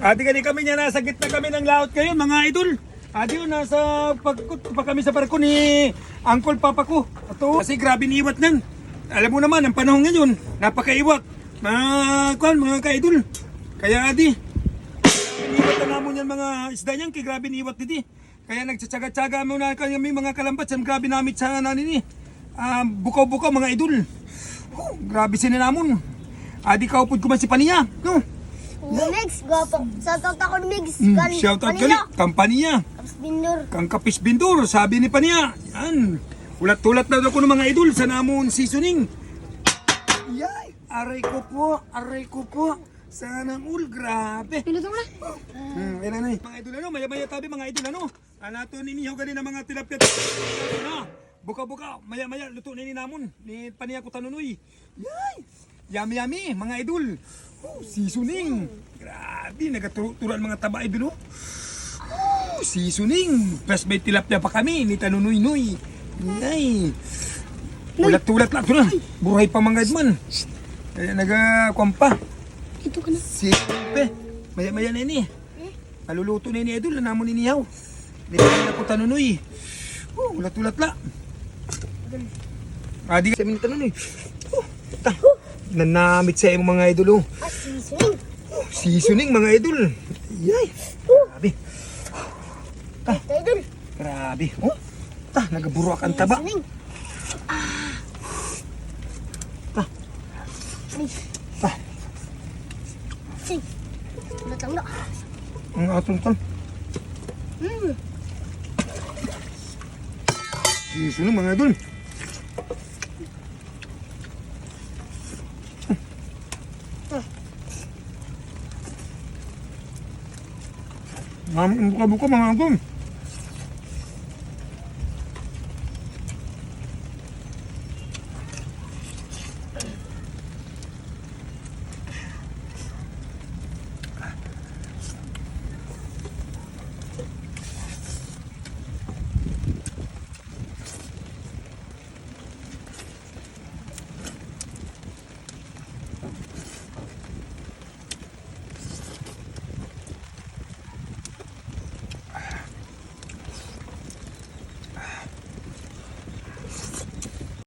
Ate gani kami niya, nasa gitna kami ng laot ngayon mga idol. Ate yun, nasa pagkut pa kami sa barko ni Uncle Papa ko. Ito, kasi grabe niiwat nan. Alam mo naman, ang panahon ngayon, napakaiwat. Mga ka-idol. Kaya ate, niiwat na namon yan mga isda niyan, kaya grabe niiwat dito. Kaya nagtsatsaga-tsaga mo na kami mga kalambat, yan grabe namit sa nanin bukaw-bukaw mga idol. Grabe sinanamon. Adi ka upod ko man si Paniya, no? Migs, gwapo. Shoutout ako ni Migs. Shoutout kali, Kampaniya. Kapis Bindur. Kang Kapis Bindur, sabi ni Paniya. Yan. Ulat-ulat na ako ng mga idol sa namon seasoning. Yay! Aray ko po. Sana all, grabe. Pinutong na. Yan na. Mga idol ano, maya-maya tabi mga idol ano. Anato ninihaw ganin ng mga tilapia. Ano? Buka-buka, maya-maya luto ni namon ni Paniya ko tanunoy. Yay! Yummy mga idol. Seasoning. Grabe, nagaturuan mga taba idol. Seasoning. Plus may tilapia pa kami ni tanunoy-noy. Yay! Ulat-ulat lang ito na. Buhay pa mga idman. Kaya nagakwampa. Ito ka na. Sipe. Maya-maya na ini. Aluluto na ini idol. Namon inihaw. Ni Paniya ko tanunoy. Ulat-ulat lang. Adi ka minta nun eh. Nanamit sa iyong mga idol. Seasoning. Seasoning mga idol. Yay. Grabe. Idol. Grabe. Nagaburuak ang taba. Seasoning. Matang na. Ang atong tal. Seasoning mga idol. Buka-buka mga idol.